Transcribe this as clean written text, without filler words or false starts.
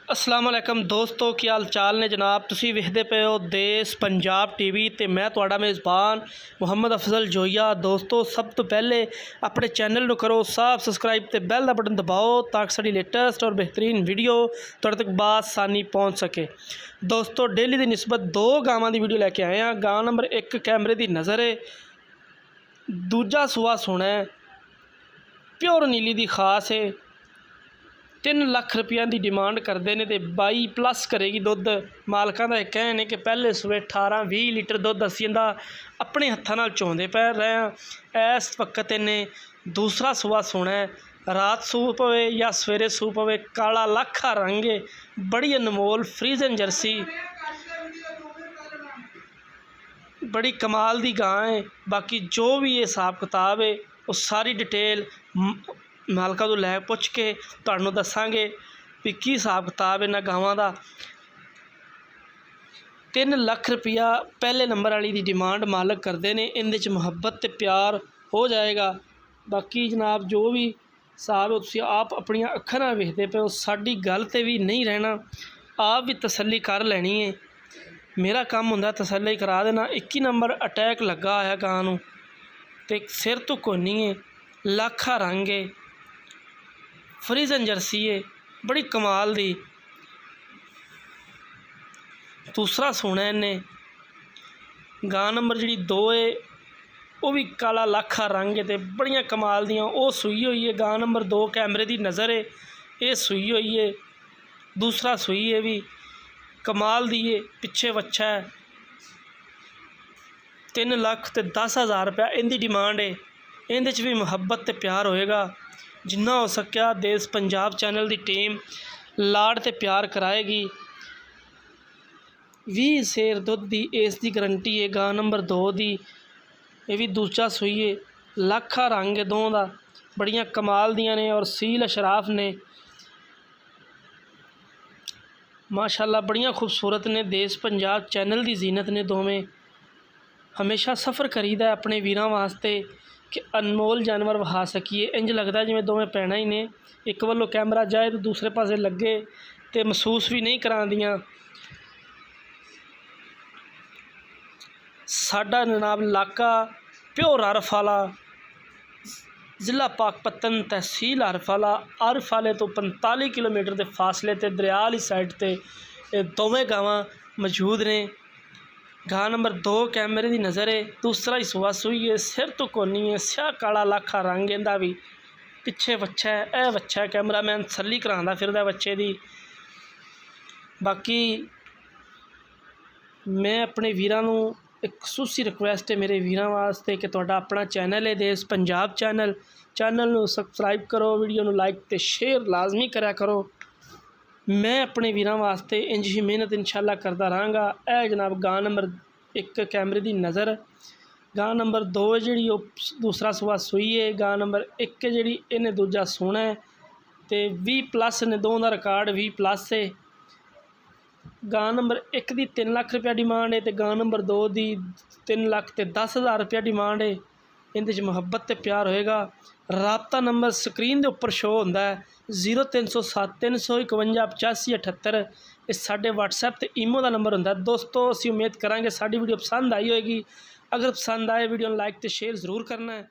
अस्सलाम वालेकुम दोस्तों, की हाल चाल ने जनाब। तुसी वेखदे पे हो देश पंजाब टीवी ते मैं तुहाडा मेज़बान मुहम्मद अफजल जोइया। दोस्तों, सब तो पहले अपने चैनल को करो सब्सक्राइब ते बैल का बटन दबाओ ताकि साड़ी लेटेस्ट और बेहतरीन वीडियो तुहाडे तक बासानी पहुँच सके। दोस्तों, डेली की निस्बत दो गावां की वीडियो लैके आए हैं। गां नंबर 1 कैमरे की नज़र है, दूजा सुआ सोना है, प्योर नीली की खास है। 3 लाख रुपया की डिमांड करते हैं तो 22 प्लस करेगी दुध। मालकों का कहना है कि पहले सुबह 18-20 लीटर दुध असी इनका अपने हत्थों नाल चोंदे पै रहे हैं। इस वक्त इन्हें दूसरा सुआ सोना है, रात सू पवे या सवेरे सू पवे। काला लाखा रंग है, बड़ी अनमोल फ्रीजन जर्सी, बड़ी कमाल की गां है। बाकी जो भी हिसाब किताब है वो सारी डिटेल मालका तो लै पुछ के तुहानू दसांगे भी की हिसाब किताब इन्हां गावां दा। 3 लाख रुपया पहले नंबर वाली दी डिमांड मालक करते हैं। इहदे च मुहब्बत ते प्यार हो जाएगा। बाकी जनाब जो भी हिसाब है तुसीं आप अपनियां अखां नाल वेखदे पे हो, साडी गल ते भी नहीं रहना, आप भी तसल्ली कर लैनी है। मेरा काम हुंदा तसल्ली करा देना। 21 नंबर अटैक लगा है गां नूं ते सिर तो कोनी है, लाखा रंग है, फ्रीजन जर्सी है, बड़ी कमाल दी। दूसरा सोना इन्हें गां नंबर जी 2 है, वह भी काला लाखा रंग है तो बड़ियां कमाल दियां। वो सूई हुई है, गां नंबर 2 कैमरे की नज़र है, ये सूई हुई है। दूसरा सूई है भी कमाल दी है, पिछे बच्चा है। 3 लाख ते 10,000 रुपया इनकी डिमांड है। इहदे च भी मुहब्बत ते प्यार होएगा। जिन्ना हो सकिया देश पंजाब चैनल की टीम लाड़ ते प्यार कराएगी। 20 सेर दुध की इस दी गारंटी है। गां नंबर 2 की यह भी दूजा सूई है, लाखा रंग है दों दा, बड़ियां कमाल दियां ने और सील अशराफ ने माशाल्लाह, बड़ियां खूबसूरत ने। देश पंजाब चैनल की जीनत ने दोवें। हमेशा सफ़र करीदा अपने वीरां वास्ते कि अनमोल जानवर वहा सकीए। इंज लगता है जिवें दोवें पैना ही ने, एक वालों कैमरा जाए तो दूसरे पासे लगे तो महसूस भी नहीं करांदियां। साडा जनाब इलाका प्योर हरफ वाला, जिला पाकपतन, तहसील हरफ वाला। हरफ वाले तो 45 किलोमीटर के फासले ते दरिया वाली साइड ते दोवें गावां मौजूद ने। गां नंबर 2 कैमरे की नज़र है, दूसरा ही सुआ सूई है, सिर तो कोनी है, स्या काला लाखा रंग इहदा भी। पिछे बच्चा है, यह बच्चा है, कैमरा मैन तसल्ली करांदा फिरदा बच्चे की। बाकी मैं अपने वीरां नूं एक खसूसी रिक्वेस्ट है मेरे वीरां वास्ते कि तुहाडा अपना चैनल है देश पंजाब चैनल नूं सबसक्राइब करो, वीडियो नूं लाइक ते शेयर लाजमी करा करो। मैं अपने वीरां वास्ते इंज ही मेहनत इंशाअल्लाह करता रहांगा। यह जनाब गां नंबर 1 कैमरे की नज़र, गां नंबर 2 जी दूसरा सुआ सूई है। गां नंबर 1 जी इन्हें दूजा सोना है तो 20 प्लस ने, दों का रिकॉर्ड 20 प्लस है। गां नंबर 1 की 3 लाख रुपया डिमांड है तो गां नंबर 2 की 3 लाख ते 10,000 रुपया डिमांड है। इहदे च मुहब्बत ते प्यार होएगा। राबता नंबर स्क्रीन के उपर शो होंदा है 0307 351 85 78। इस साडे WhatsApp ते ईमो का नंबर होंदा है। दोस्तों, असीं उम्मीद करांगे साडी वीडियो पसंद आई होएगी। अगर पसंद आए वीडियो लाइक ते शेयर जरूर करना है।